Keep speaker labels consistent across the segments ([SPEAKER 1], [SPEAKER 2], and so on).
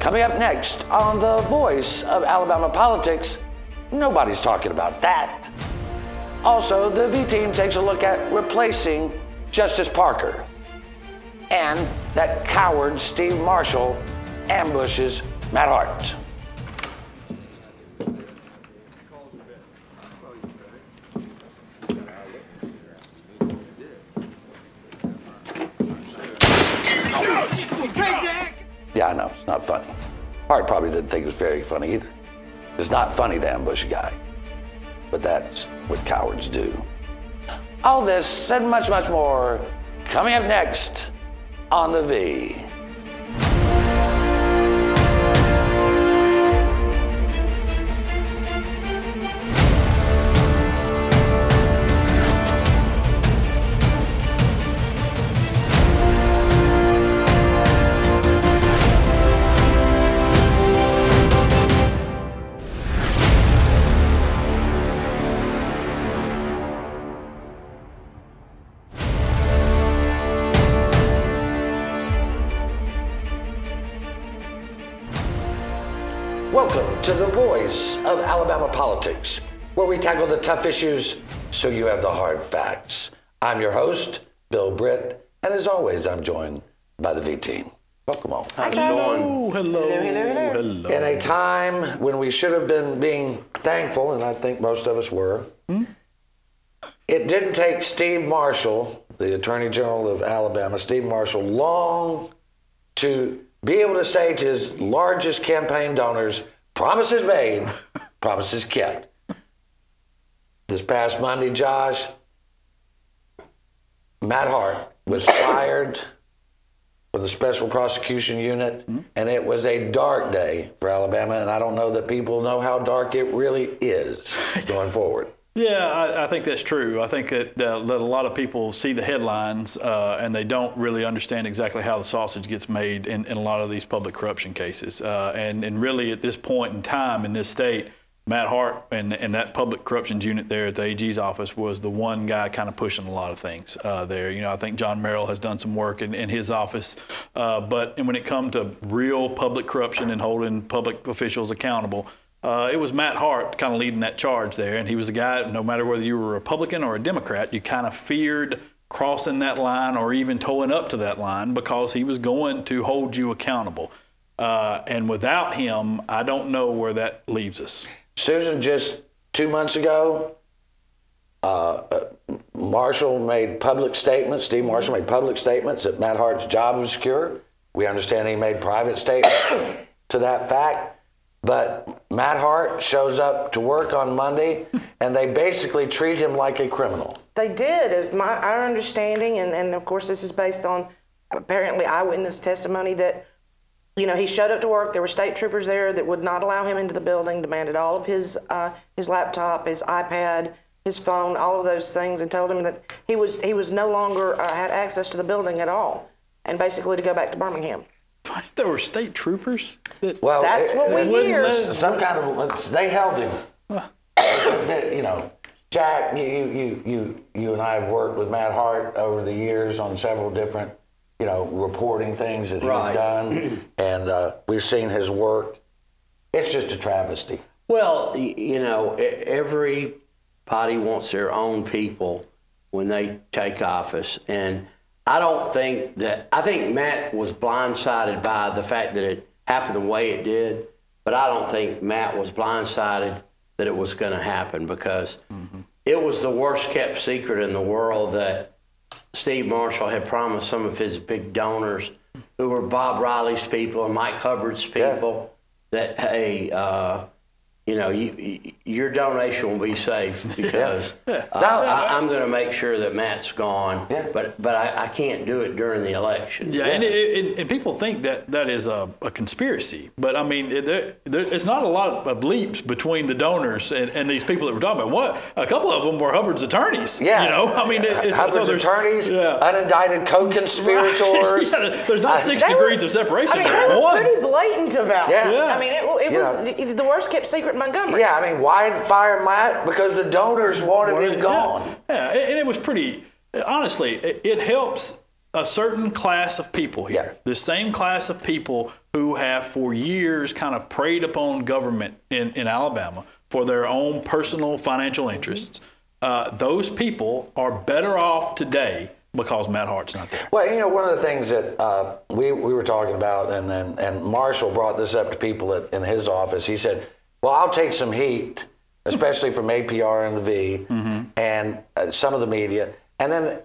[SPEAKER 1] Coming up next on The Voice of Alabama Politics, nobody's talking about that. Also, the V-Team takes a look at replacing Justice Parker. And that coward Steve Marshall ambushes Matt Hart. Yeah, I know, it's not funny. Hart probably didn't think it was very funny either. It's not funny to ambush a guy, but that's what cowards do. All this and much, much more coming up next on The V. Welcome to The Voice of Alabama Politics, where we tackle the tough issues so you have the hard facts. I'm your host, Bill Britt, and as always, I'm joined by the V-Team. Welcome all.
[SPEAKER 2] How's it going?
[SPEAKER 3] Hello.
[SPEAKER 1] In a time when we should have been being thankful, and I think most of us were, it didn't take Steve Marshall, the Attorney General of Alabama, Steve Marshall, long to be able to say to his largest campaign donors, promises made, promises kept. This past Monday, Josh, Matt Hart was fired from the Special Prosecution Unit, and it was a dark day for Alabama, and I don't know that people know how dark it really is going forward.
[SPEAKER 3] Yeah, I think that's true. I think that a lot of people see the headlines and they don't really understand exactly how the sausage gets made in a lot of these public corruption cases. And really at this point in time in this state, Matt Hart and that public corruptions unit there at the AG's office was the one guy kind of pushing a lot of things there. You know, I think John Merrill has done some work in his office, but when it comes to real public corruption and holding public officials accountable, it was Matt Hart kind of leading that charge there, and he was a guy, no matter whether you were a Republican or a Democrat, you kind of feared crossing that line or even towing up to that line because he was going to hold you accountable. And without him, I don't know where that leaves us.
[SPEAKER 1] Susan, just 2 months ago, Marshall made public statements, Steve Marshall made public statements that Matt Hart's job was secure. We understand he made private statements to that fact. But Matt Hart shows up to work on Monday, and they basically treat him like a criminal.
[SPEAKER 2] They did. Our understanding, and of course this is based on apparently eyewitness testimony, that he showed up to work. There were state troopers there that would not allow him into the building, demanded all of his laptop, his iPad, his phone, all of those things, and told him that he was no longer had access to the building at all, and basically to go back to Birmingham.
[SPEAKER 3] There were state troopers?
[SPEAKER 1] Well,
[SPEAKER 2] that's what we hear.
[SPEAKER 1] Some kind of, they held him. Jack, you and I have worked with Matt Hart over the years on several different, reporting things that he's done, and we've seen his work. It's just a travesty.
[SPEAKER 4] Well, everybody wants their own people when they take office, and I think Matt was blindsided by the fact that it happened the way it did, but I don't think Matt was blindsided that it was going to happen, because it was the worst kept secret in the world that Steve Marshall had promised some of his big donors, who were Bob Riley's people and Mike Hubbard's people, that, hey, your donation will be safe, because I'm going to make sure that Matt's gone, but I can't do it during the election.
[SPEAKER 3] Yeah, and people think that is a conspiracy, but I mean, it's not a lot of leaps between the donors and these people that we're talking about. A couple of them were Hubbard's attorneys. Yeah, I mean,
[SPEAKER 1] Hubbard's attorneys, unindicted co-conspirators.
[SPEAKER 3] Right. There's not 6 degrees of separation.
[SPEAKER 2] I mean, they were pretty blatant about it.
[SPEAKER 3] Yeah.
[SPEAKER 2] I mean, it was the worst kept secret in Montgomery.
[SPEAKER 1] Yeah, I mean, why fire Matt? Because the donors wanted him gone.
[SPEAKER 3] Yeah, and it was pretty, honestly, it helps a certain class of people here,
[SPEAKER 1] Yeah.
[SPEAKER 3] the same class of people who have for years kind of preyed upon government in Alabama for their own personal financial interests, those people are better off today because Matt Hart's not there.
[SPEAKER 1] Well, you know, one of the things that we were talking about, and Marshall brought this up to people in his office. He said, well, I'll take some heat, especially from APR and the V and some of the media, and then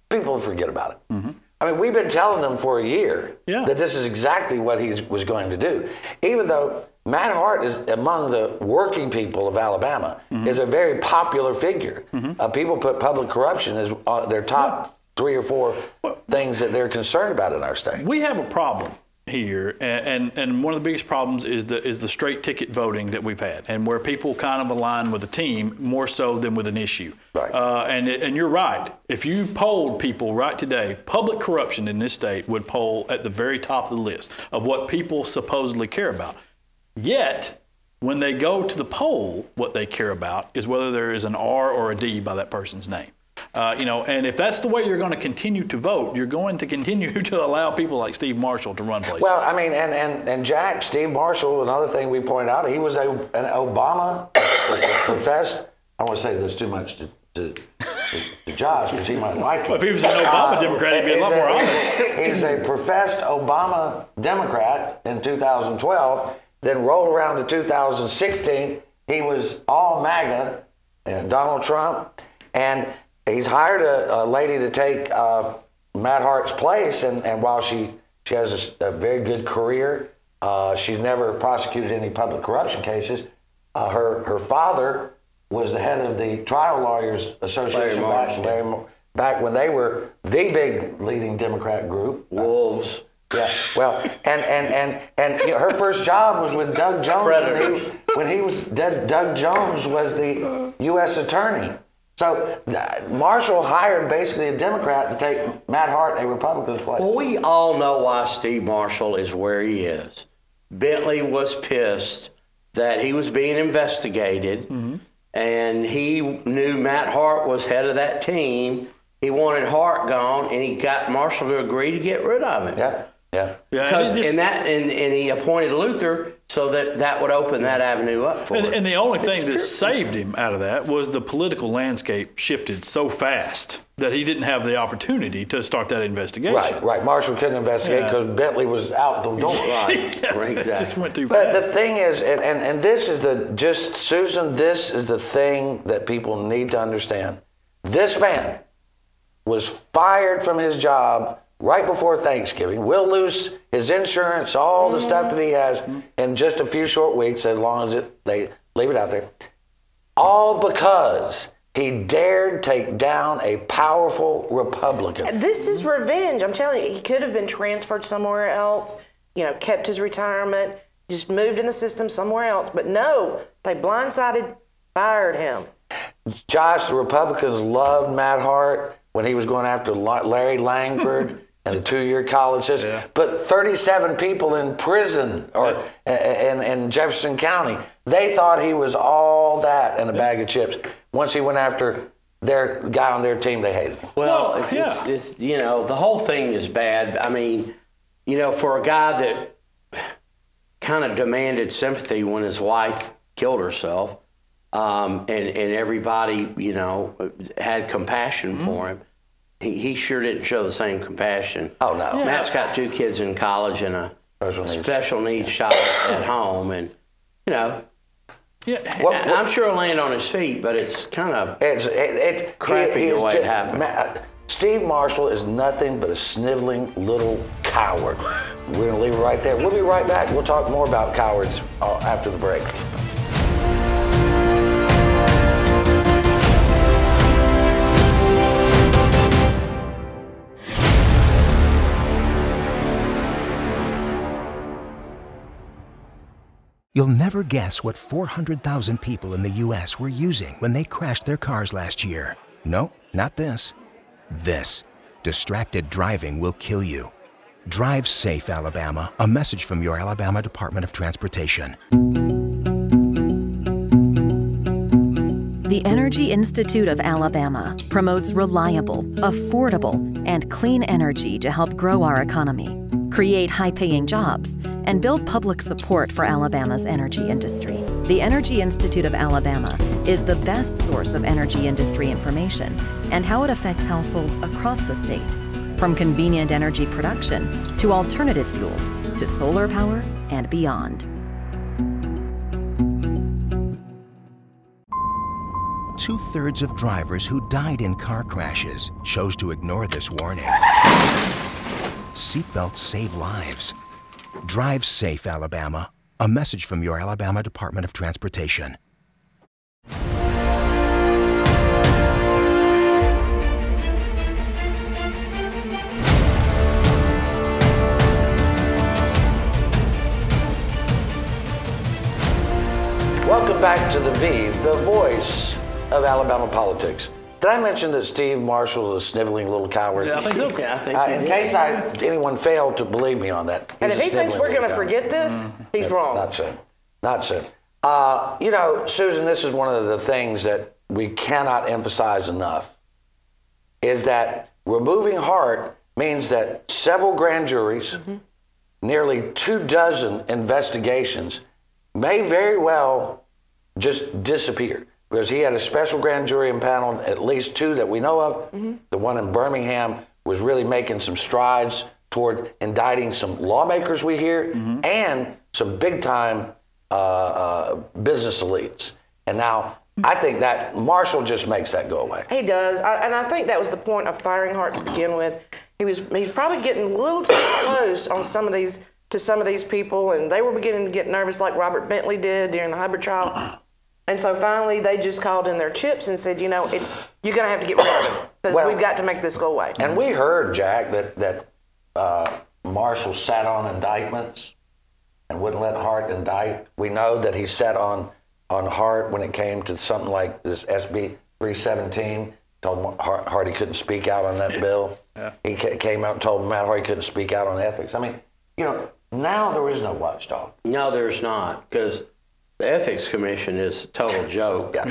[SPEAKER 1] people forget about it. I mean, we've been telling them for a year that this is exactly what he was going to do, even though Matt Hart is among the working people of Alabama, is a very popular figure. People put public corruption as their top 3 or 4 things that they're concerned about in our state.
[SPEAKER 3] We have a problem here, and one of the biggest problems is the straight ticket voting that we've had, and where people kind of align with a team more so than with an issue.
[SPEAKER 1] Right.
[SPEAKER 3] And you're right. If you polled people right today, public corruption in this state would poll at the very top of the list of what people supposedly care about. Yet, when they go to the poll, what they care about is whether there is an R or a D by that person's name. And if that's the way you're going to continue to vote, you're going to continue to allow people like Steve Marshall to run places.
[SPEAKER 1] Well, I mean, and Jack, Steve Marshall, another thing we pointed out, he was an Obama professed, I don't want to say this too much to Josh, because he might like it.
[SPEAKER 3] Well, if he was an Obama Democrat, he'd be a lot more honest.
[SPEAKER 1] He's a professed Obama Democrat in 2012, then rolled around to 2016, he was all MAGA, Donald Trump, and he's hired a lady to take Matt Hart's place, and while she has a very good career, she's never prosecuted any public corruption cases. Her father was the head of the Trial Lawyers Association back when they were the big leading Democrat group.
[SPEAKER 4] Wolves.
[SPEAKER 1] Yeah, well, and you know, her first job was with Doug Jones Doug Jones was the U.S. attorney. So Marshall hired basically a Democrat to take Matt Hart, a Republican's place.
[SPEAKER 4] Well, we all know why Steve Marshall is where he is. Bentley was pissed that he was being investigated, and he knew Matt Hart was head of that team. He wanted Hart gone, and he got Marshall to agree to get rid of him.
[SPEAKER 1] Yeah.
[SPEAKER 4] Because and he appointed Luther so that would open that avenue up for him.
[SPEAKER 3] And the only thing that saved him out of that was the political landscape shifted so fast that he didn't have the opportunity to start that investigation.
[SPEAKER 1] Right. Marshall couldn't investigate because Bentley was out the door.
[SPEAKER 4] Right,
[SPEAKER 3] It
[SPEAKER 4] exactly.
[SPEAKER 3] just went too
[SPEAKER 1] But
[SPEAKER 3] fast.
[SPEAKER 1] the thing is, and this is Susan, this is the thing that people need to understand. This man was fired from his job right before Thanksgiving. Will lose his insurance, all the stuff that he has in just a few short weeks, as long as they leave it out there. All because he dared take down a powerful Republican.
[SPEAKER 2] This is revenge. I'm telling you, he could have been transferred somewhere else, kept his retirement, just moved in the system somewhere else. But no, they blindsided, fired him.
[SPEAKER 1] Josh, the Republicans loved Matt Hart when he was going after Larry Langford and the 2-year college system.
[SPEAKER 3] Yeah.
[SPEAKER 1] Put 37 people in prison in Jefferson County. They thought he was all that and a bag of chips. Once he went after their guy on their team, they hated him.
[SPEAKER 4] Well, it's the whole thing is bad. I mean, for a guy that kind of demanded sympathy when his wife killed herself, and everybody, had compassion for him, he sure didn't show the same compassion.
[SPEAKER 1] Oh, no.
[SPEAKER 4] Yeah. Matt's got 2 kids in college and a special needs child at home, and, I'm sure he'll land on his feet, but it's kind of crappy the way it happened.
[SPEAKER 1] Steve Marshall is nothing but a sniveling little coward. We're going to leave it right there. We'll be right back. We'll talk more about cowards after the break.
[SPEAKER 5] You'll never guess what 400,000 people in the U.S. were using when they crashed their cars last year. No, not this. This. Distracted driving will kill you. Drive safe, Alabama. A message from your Alabama Department of Transportation.
[SPEAKER 6] The Energy Institute of Alabama promotes reliable, affordable, and clean energy to help grow our economy, create high-paying jobs, and build public support for Alabama's energy industry. The Energy Institute of Alabama is the best source of energy industry information and how it affects households across the state, from convenient energy production to alternative fuels to solar power and beyond.
[SPEAKER 5] Two-thirds of drivers who died in car crashes chose to ignore this warning. Seatbelts save lives. Drive safe, Alabama. A message from your Alabama Department of Transportation.
[SPEAKER 1] Welcome back to the V, the voice of Alabama politics. Did I mention that Steve Marshall is a sniveling little coward?
[SPEAKER 3] Yeah, I think so.
[SPEAKER 4] Yeah, I think
[SPEAKER 1] In case anyone failed to believe me on that.
[SPEAKER 2] And
[SPEAKER 1] he's
[SPEAKER 2] if
[SPEAKER 1] a
[SPEAKER 2] he thinks
[SPEAKER 1] sniveling
[SPEAKER 2] we're going to
[SPEAKER 1] little
[SPEAKER 2] forget this, he's wrong.
[SPEAKER 1] Not so. Not so. You know, Susan, this is one of the things that we cannot emphasize enough, is that removing Hart means that several grand juries, nearly 24 investigations may very well just disappear. Because he had a special grand jury impaneled, at least 2 that we know of. The one in Birmingham was really making some strides toward indicting some lawmakers we hear, and some big-time business elites. And now I think that Marshall just makes that go away.
[SPEAKER 2] He does, and I think that was the point of firing Hart to begin with. He's probably getting a little too close on some of these people, and they were beginning to get nervous, like Robert Bentley did during the Hubbard trial. And so finally, they just called in their chips and said, you know, you're going to have to get rid of it because we've got to make this go away.
[SPEAKER 1] And we heard, Jack, that Marshall sat on indictments and wouldn't let Hart indict. We know that he sat on Hart when it came to something like this SB 317. Told Hart he couldn't speak out on that bill. Yeah. He came out and told Matt Hart he couldn't speak out on ethics. I mean, you know, now there is no watchdog.
[SPEAKER 4] No, there's not, because the Ethics Commission is a total joke. I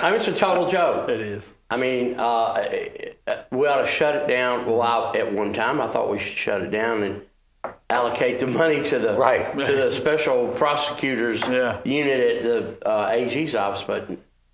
[SPEAKER 4] mean, it's a total joke.
[SPEAKER 3] It is.
[SPEAKER 4] I mean, we ought to shut it down. Well, at one time, I thought we should shut it down and allocate the money to the special prosecutors unit at the AG's office. But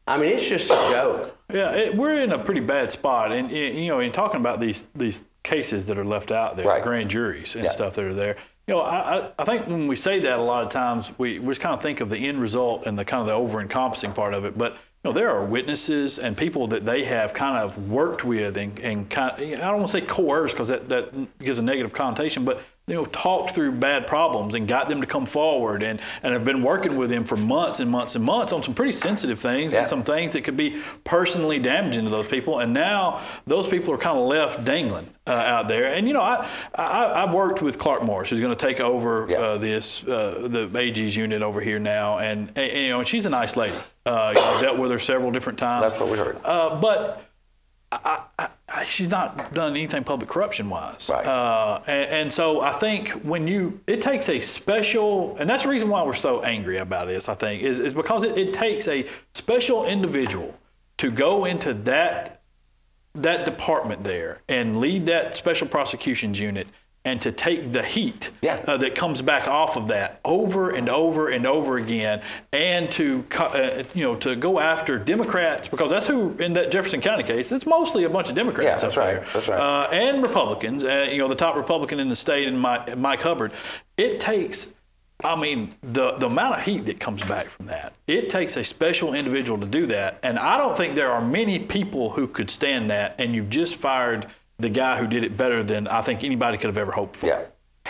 [SPEAKER 4] I mean, it's just a joke.
[SPEAKER 3] Yeah, we're in a pretty bad spot, and you know, in talking about these cases that are left out there, grand juries and stuff that are there. You know, I think when we say that, a lot of times we just kind of think of the end result and the kind of the over-encompassing part of it. But you know, there are witnesses and people that they have kind of worked with and kind of, I don't want to say coerced because that gives a negative connotation, but you know, talked through bad problems and got them to come forward and have been working with them for months and months and months on some pretty sensitive things and some things that could be personally damaging to those people. And now those people are kind of left dangling out there. And, you know, I've worked with Clark Morris, who's going to take over the AG's unit over here now. And you know, and she's a nice lady. You know, I've dealt with her several different times.
[SPEAKER 1] That's what we heard.
[SPEAKER 3] But she's not done anything public corruption-wise. Right. And so I think it takes a special, and that's the reason why we're so angry about this, I think, is because it takes a special individual to go into that department there and lead that special prosecutions unit and to take the heat that comes back off of that over and over and over again, and to to go after Democrats, because that's who in that Jefferson County case. It's mostly a bunch of Democrats up there,
[SPEAKER 1] that's right.
[SPEAKER 3] And Republicans. You know, the top Republican in the state, and Mike Hubbard. It takes, I mean, the amount of heat that comes back from that. It takes a special individual to do that, and I don't think there are many people who could stand that. And you've just fired the guy who did it better than I think anybody could have ever hoped for.
[SPEAKER 1] Yeah.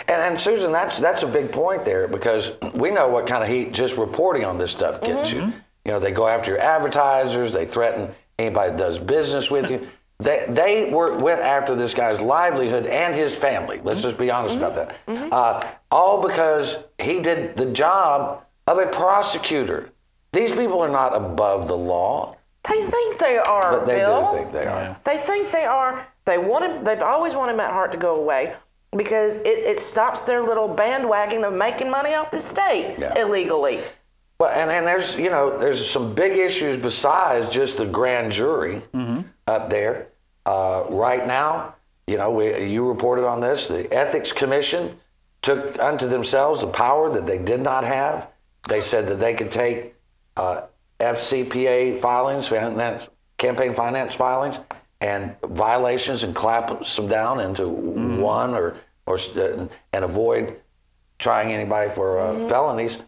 [SPEAKER 1] And Susan, that's a big point there, because we know what kind of heat just reporting on this stuff gets you. You know, they go after your advertisers, they threaten anybody that does business with you. They went after this guy's livelihood and his family. Let's just be honest about that. All because he did the job of a prosecutor. These people are not above the law.
[SPEAKER 2] They think they are,
[SPEAKER 1] but they
[SPEAKER 2] Bill.
[SPEAKER 1] do think they are.
[SPEAKER 2] Yeah. They think they are. They've always wanted Matt Hart to go away because it stops their little bandwagon of making money off the state illegally.
[SPEAKER 1] Well, and there's, you know, there's some big issues besides just the grand jury up there. Right now, you know, you reported on this, the Ethics Commission took unto themselves a power that they did not have. They said that they could take FCPA filings, campaign finance filings, and violations and clap some down into one or and avoid trying anybody for felonies.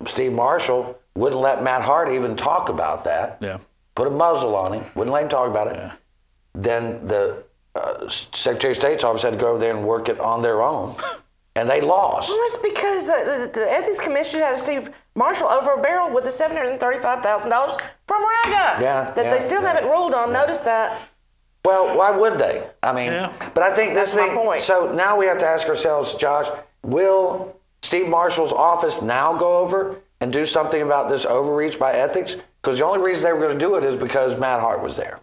[SPEAKER 1] Steve Marshall wouldn't let Matt Hart even talk about that. Yeah. Put a muzzle on him, wouldn't let him talk about it. Yeah. Then the Secretary of State's office had to go over there and work it on their own, and they lost.
[SPEAKER 2] Well, that's because the Ethics Commission had Steve Marshall over a barrel with the $735,000 from RAGA that they still haven't ruled on. Notice that.
[SPEAKER 1] Well, why would they? I mean, but I think this
[SPEAKER 2] That's
[SPEAKER 1] thing.
[SPEAKER 2] my point.
[SPEAKER 1] So now we have to ask ourselves, Josh, will Steve Marshall's office now go over and do something about this overreach by ethics? Because the only reason they were going to do it is because Matt Hart was there.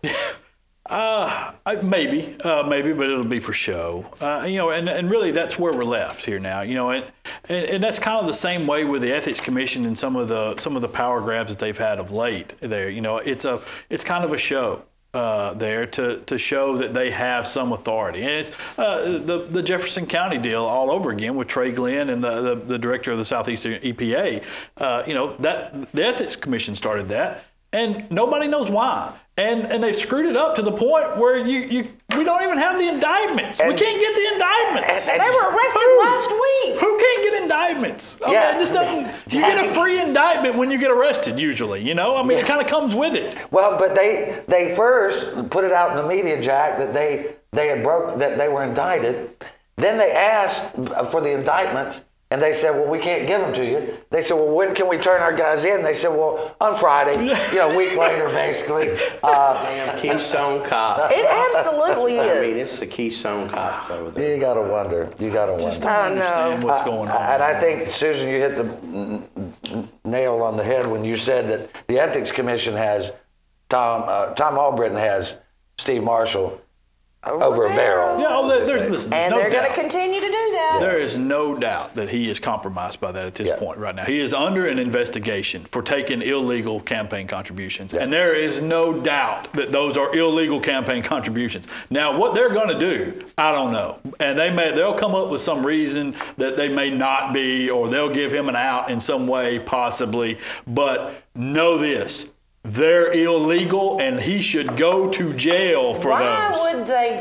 [SPEAKER 3] Maybe, but it'll be for show. You know, and really that's where we're left here now. You know, and that's kind of the same way with the Ethics Commission and some of the power grabs that they've had of late. There, you know, it's kind of a show there to show that they have some authority, and it's the Jefferson County deal all over again with Trey Glenn and the director of the Southeastern EPA. You know, that the Ethics Commission started that, and nobody knows why. And they've screwed it up to the point where we don't even have the indictments. We can't get the indictments.
[SPEAKER 2] And they were arrested last week.
[SPEAKER 3] Who can't get indictments? I mean, it just doesn't. You get a free indictment when you get arrested. Usually, you know. I mean, it kind of comes with it.
[SPEAKER 1] Well, but they first put it out in the media, Jack, that they were indicted. Then they asked for the indictments. And they said, well, we can't give them to you. They said, well, when can we turn our guys in? They said, well, on Friday, you know, a week later, basically.
[SPEAKER 4] Keystone Cops.
[SPEAKER 2] It absolutely is.
[SPEAKER 4] I mean, it's the Keystone Cops over there.
[SPEAKER 1] You got to wonder.
[SPEAKER 3] Just don't understand what's going on.
[SPEAKER 1] And I think, Susan, you hit the nail on the head when you said that the Ethics Commission has Tom Albritton has Steve Marshall over a barrel.
[SPEAKER 3] Yeah, listen,
[SPEAKER 2] and they're going to continue to do that.
[SPEAKER 3] There is no doubt that he is compromised by that at this point right now. He is under an investigation for taking illegal campaign contributions. And there is no doubt that those are illegal campaign contributions. Now, what they're going to do, I don't know. And they'll come up with some reason that they may not be, or they'll give him an out in some way, possibly. But know this. They're illegal, and he should go to jail for those.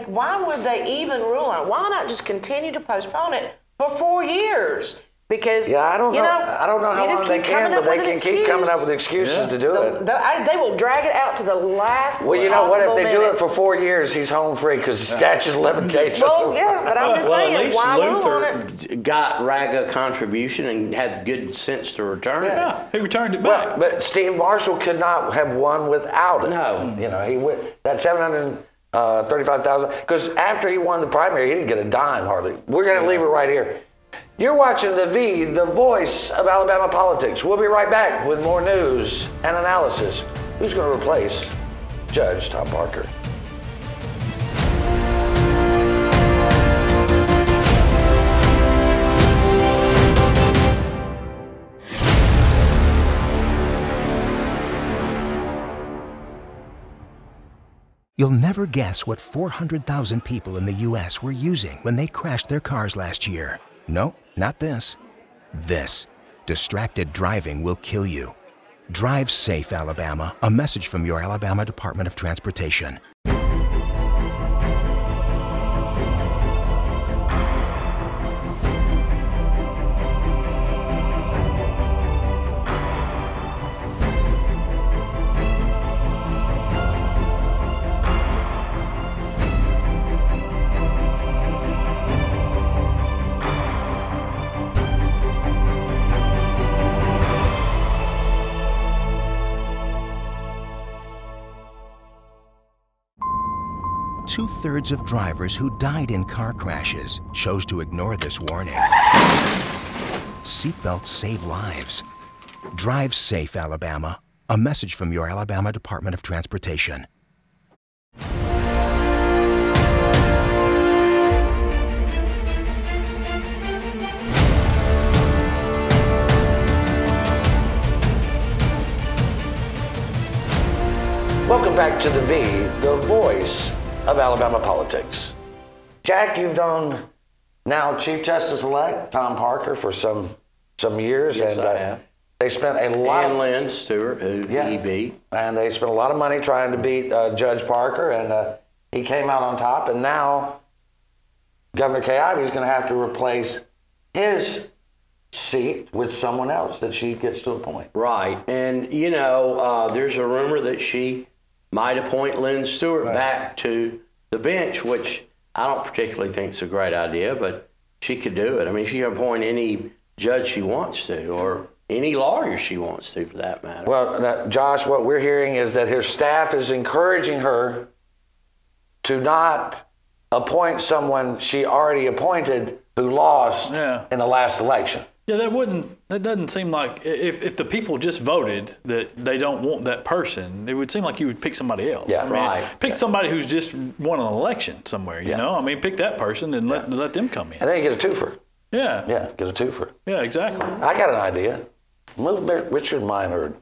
[SPEAKER 2] Why would they even rule on it? Why not just continue to postpone it for 4 years? Because
[SPEAKER 1] I don't know how long they can, but they can keep coming up with excuses to do it.
[SPEAKER 2] They will drag it out to the last.
[SPEAKER 1] Well, you know what? If they do it for 4 years, he's home free because statute of limitations.
[SPEAKER 2] Well, yeah, but I'm just saying,
[SPEAKER 4] at least
[SPEAKER 2] why
[SPEAKER 4] Luther
[SPEAKER 2] rule on it?
[SPEAKER 4] got RAGA contribution and had good sense to return it.
[SPEAKER 3] Yeah, he returned it back.
[SPEAKER 1] But Steve Marshall could not have won without it.
[SPEAKER 4] No,
[SPEAKER 1] you know, he that $735,000 because after he won the primary, he didn't get a dime hardly. We're going to leave it right here. You're watching the voice of Alabama politics. We'll be right back with more news and analysis. Who's going to replace Judge Tom Parker?
[SPEAKER 5] You'll never guess what 400,000 people in the U.S. were using when they crashed their cars last year. No, not this. This. Distracted driving will kill you. Drive safe, Alabama. A message from your Alabama Department of Transportation. Two-thirds of drivers who died in car crashes chose to ignore this warning. Seatbelts save lives. Drive safe, Alabama. A message from your Alabama Department of Transportation.
[SPEAKER 1] back to the V, the voice of Alabama politics. Jack, you've known now Chief Justice-elect Tom Parker for some years.
[SPEAKER 4] Yes,
[SPEAKER 1] and
[SPEAKER 4] I have.
[SPEAKER 1] They spent a lot
[SPEAKER 4] And Lynn Stewart, who he beat.
[SPEAKER 1] And they spent a lot of money trying to beat Judge Parker, and he came out on top. And now Governor Kay Ivey is going to have to replace his seat with someone else that she gets to appoint.
[SPEAKER 4] Right. And, you know, there's a rumor that she might appoint Lynn Stewart back to the bench, which I don't particularly think is a great idea, but she could do it. I mean, she can appoint any judge she wants to, or any lawyer she wants to, for that matter.
[SPEAKER 1] Well, Josh, what we're hearing is that her staff is encouraging her to not appoint someone she already appointed who lost in the last election.
[SPEAKER 3] Yeah, that doesn't seem like, if the people just voted that they don't want that person, it would seem like you would pick somebody else.
[SPEAKER 1] Yeah,
[SPEAKER 3] I mean, pick somebody who's just won an election somewhere, you know? I mean, pick that person and let them come in.
[SPEAKER 1] And then you get a twofer.
[SPEAKER 3] Yeah.
[SPEAKER 1] Yeah, get a twofer.
[SPEAKER 3] Yeah, exactly.
[SPEAKER 1] I got an idea. Move Richard Minor.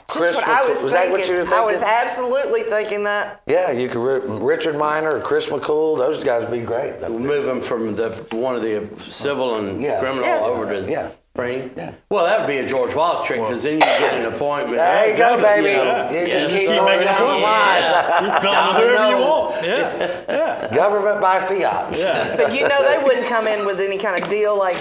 [SPEAKER 2] Chris, what I was
[SPEAKER 1] was
[SPEAKER 2] thinking.
[SPEAKER 1] that what you were thinking?
[SPEAKER 2] I was absolutely thinking that.
[SPEAKER 1] Yeah, you could Richard Minor or Chris McCool. Those guys would be great.
[SPEAKER 4] We'll move them from one of the civil and criminal over to the Supreme.
[SPEAKER 1] Yeah.
[SPEAKER 4] Well, that would be a George Wallace trick, because then you get an appointment.
[SPEAKER 1] There you go, baby.
[SPEAKER 3] You
[SPEAKER 1] can
[SPEAKER 3] just
[SPEAKER 1] keep
[SPEAKER 3] keep
[SPEAKER 1] going
[SPEAKER 3] making
[SPEAKER 1] down the line.
[SPEAKER 3] You fill them with whoever you want. Yeah.
[SPEAKER 1] Government by fiat.
[SPEAKER 3] Yeah.
[SPEAKER 2] But you know they wouldn't come in with any kind of deal like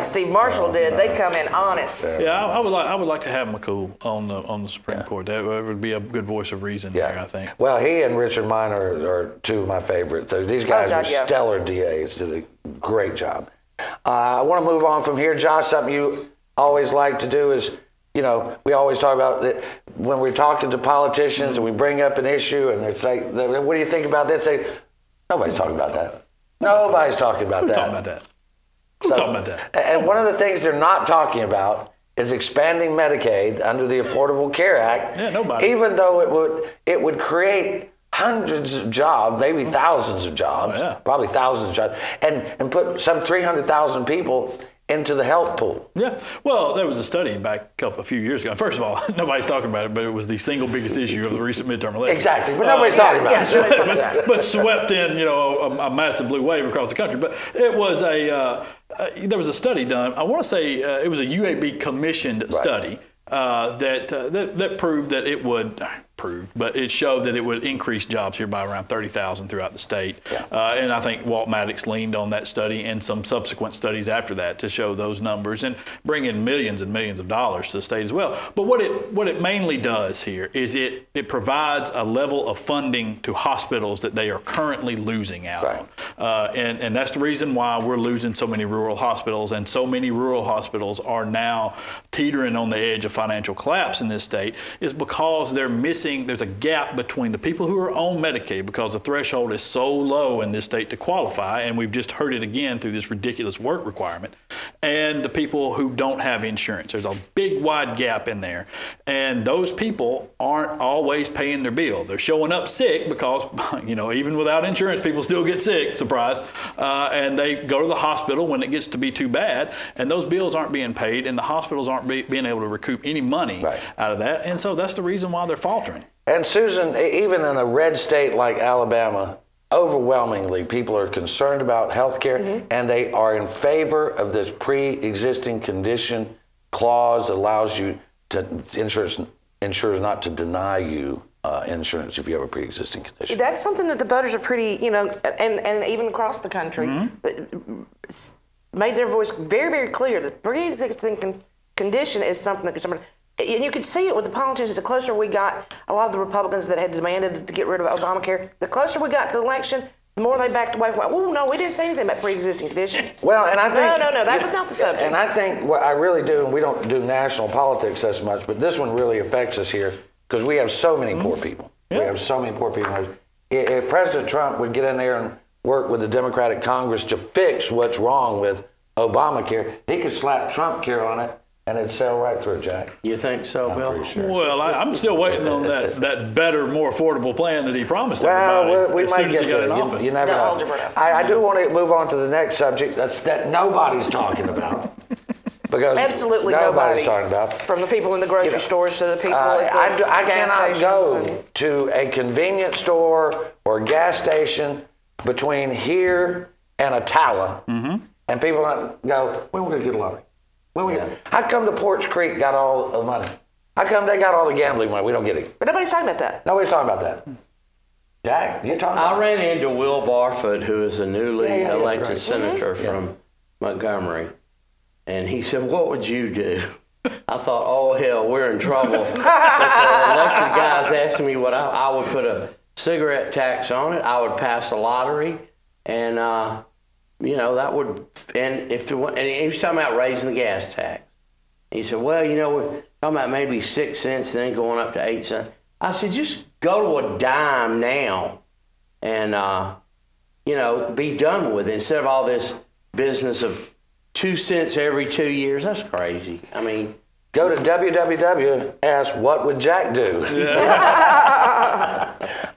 [SPEAKER 2] Steve Marshall did. They'd come in honest.
[SPEAKER 3] Yeah, I would like to have McCool on the Supreme Court. That would be a good voice of reason there, I think.
[SPEAKER 1] Well, he and Richard Minor are two of my favorites. These guys are stellar DAs. Did a great job. I want to move on from here. Josh, something you always like to do is, you know, we always talk about that when we're talking to politicians and we bring up an issue and it's like, what do you think about this? Say, nobody's talking about that. Nobody's talking about that.
[SPEAKER 3] Talking about that. Who's talking about that?
[SPEAKER 1] And one of the things they're not talking about is expanding Medicaid under the Affordable Care Act.
[SPEAKER 3] Yeah, nobody.
[SPEAKER 1] Even though it would create hundreds of jobs, maybe thousands of jobs, probably thousands of jobs, and put some 300,000 people into the health pool.
[SPEAKER 3] Yeah. Well, there was a study back a few years ago. First of all, nobody's talking about it, but it was the single biggest issue of the recent midterm election.
[SPEAKER 1] Exactly, but nobody's talking about it.
[SPEAKER 3] But swept in, you know, a massive blue wave across the country. But it was there was a study done. I want to say it was a UAB commissioned study that proved that it would. But it showed that it would increase jobs here by around 30,000 throughout the state. And I think Walt Maddox leaned on that study and some subsequent studies after that to show those numbers and bring in millions and millions of dollars to the state as well. But what it mainly does here is it provides a level of funding to hospitals that they are currently losing out on. And that's the reason why we're losing so many rural hospitals, and so many rural hospitals are now teetering on the edge of financial collapse in this state, is because they're missing. There's a gap between the people who are on Medicaid, because the threshold is so low in this state to qualify, and we've just heard it again through this ridiculous work requirement, and the people who don't have insurance. There's a big wide gap in there, and those people aren't always paying their bill. They're showing up sick because, you know, even without insurance, people still get sick, surprise, and they go to the hospital when it gets to be too bad, and those bills aren't being paid, and the hospitals aren't being able to recoup any money out of that, and so that's the reason why they're faltering.
[SPEAKER 1] And Susan, even in a red state like Alabama, overwhelmingly people are concerned about health care, and they are in favor of this pre-existing condition clause that allows you to, insurers not to deny you insurance if you have a pre-existing condition.
[SPEAKER 2] That's something that the voters are pretty, you know, and even across the country, made their voice very, very clear that pre-existing condition is something that concerns. And you could see it with the politicians. The closer we got, a lot of the Republicans that had demanded to get rid of Obamacare, the closer we got to the election, the more they backed away. Oh, no, we didn't say anything about pre-existing conditions.
[SPEAKER 1] Well, and I think...
[SPEAKER 2] No, that was not the subject.
[SPEAKER 1] And I think what I really do, and we don't do national politics as much, but this one really affects us here because we have so many poor people. We have so many poor people. If President Trump would get in there and work with the Democratic Congress to fix what's wrong with Obamacare, he could slap Trump care on it, and it'd sail right through, Jack.
[SPEAKER 4] You think so, Bill?
[SPEAKER 1] Pretty sure.
[SPEAKER 3] Well, I'm still waiting on that better, more affordable plan that he promised
[SPEAKER 1] everybody.
[SPEAKER 3] Well,
[SPEAKER 1] we might get there. You never know. I do want to move on to the next subject that nobody's talking about. Because
[SPEAKER 2] Absolutely
[SPEAKER 1] nobody's
[SPEAKER 2] nobody.
[SPEAKER 1] talking about.
[SPEAKER 2] From the people in the grocery stores to the people at the
[SPEAKER 1] I
[SPEAKER 2] gas
[SPEAKER 1] cannot
[SPEAKER 2] stations
[SPEAKER 1] go
[SPEAKER 2] and-
[SPEAKER 1] to a convenience store or gas station between here and Attala, and people go, when are we going to get a lottery? When we How come the Porch Creek got all the money? How come they got all the gambling money? We don't get it.
[SPEAKER 2] But nobody's talking about that.
[SPEAKER 1] Nobody's talking about that. Jack, you talking about
[SPEAKER 4] I ran into Will Barfoot, who is a newly elected
[SPEAKER 1] right.
[SPEAKER 4] senator from Montgomery, and he said, "What would you do?" I thought, "Oh hell, we're in trouble." If the elected guys asking me what I would put a cigarette tax on it. I would pass a lottery, and that would. And and he was talking about raising the gas tax. He said, "Well, we're talking about maybe 6 cents, and then going up to 8 cents." I said, "Just go to a dime now, and be done with it instead of all this business of 2 cents every 2 years. That's crazy. I mean,
[SPEAKER 1] go to www, ask what would Jack do?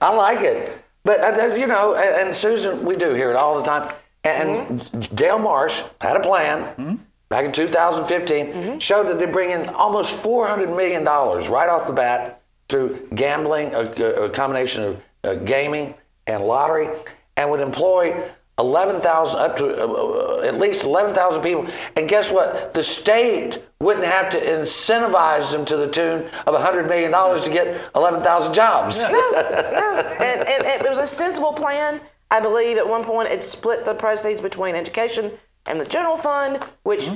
[SPEAKER 1] I like it. But, and Susan, we do hear it all the time. And Dale Marsh had a plan back in 2015, showed that they bring in almost $400 million right off the bat through gambling, a combination of gaming and lottery, and would employ 11,000 up to at least 11,000 people. And guess what? The state wouldn't have to incentivize them to the tune of $100 million to get 11,000 jobs.
[SPEAKER 2] And it was a sensible plan. I believe at one point it split the proceeds between education and the general fund, which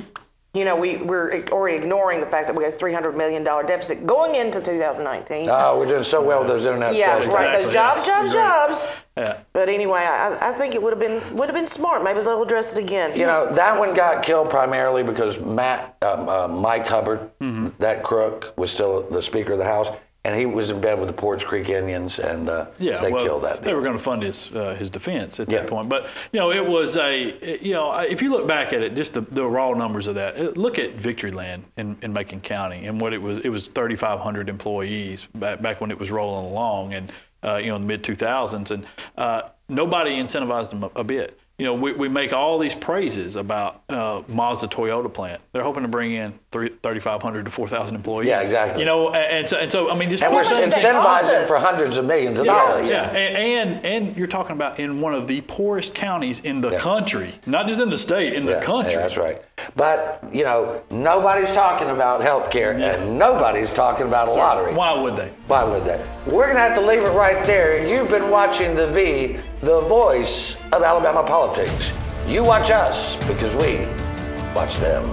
[SPEAKER 2] we're already ignoring the fact that we have a $300 million deficit going into 2019.
[SPEAKER 1] Oh, we're doing so well with those internet
[SPEAKER 2] Yeah,
[SPEAKER 1] sales.
[SPEAKER 2] right. Those jobs.
[SPEAKER 3] Yeah.
[SPEAKER 2] But anyway, I think it would have been smart. Maybe they'll address it again.
[SPEAKER 1] That one got killed primarily because Mike Hubbard, that crook, was still the Speaker of the House, and he was in bed with the Porch Creek Indians, and they killed that.
[SPEAKER 3] They were going to fund his defense at that point. But it was if you look back at it, just the raw numbers of that. Look at Victoryland in Macon County and what it was. It was 3,500 employees back when it was rolling along, and in the mid 2000s, and nobody incentivized them a bit. We make all these praises about Mazda Toyota plant. They're hoping to bring in 3,500 to 4,000 employees.
[SPEAKER 1] Yeah, exactly.
[SPEAKER 3] And so I mean, just
[SPEAKER 1] and we're incentivizing for hundreds of millions of dollars.
[SPEAKER 3] Yeah, and you're talking about in one of the poorest counties in the country, not just in the state, in the country.
[SPEAKER 1] Yeah, that's right. But nobody's talking about health care, and nobody's talking about a lottery.
[SPEAKER 3] Why would they?
[SPEAKER 1] Why would they? We're gonna have to leave it right there. You've been watching The V, the voice of Alabama politics. You watch us because we watch them.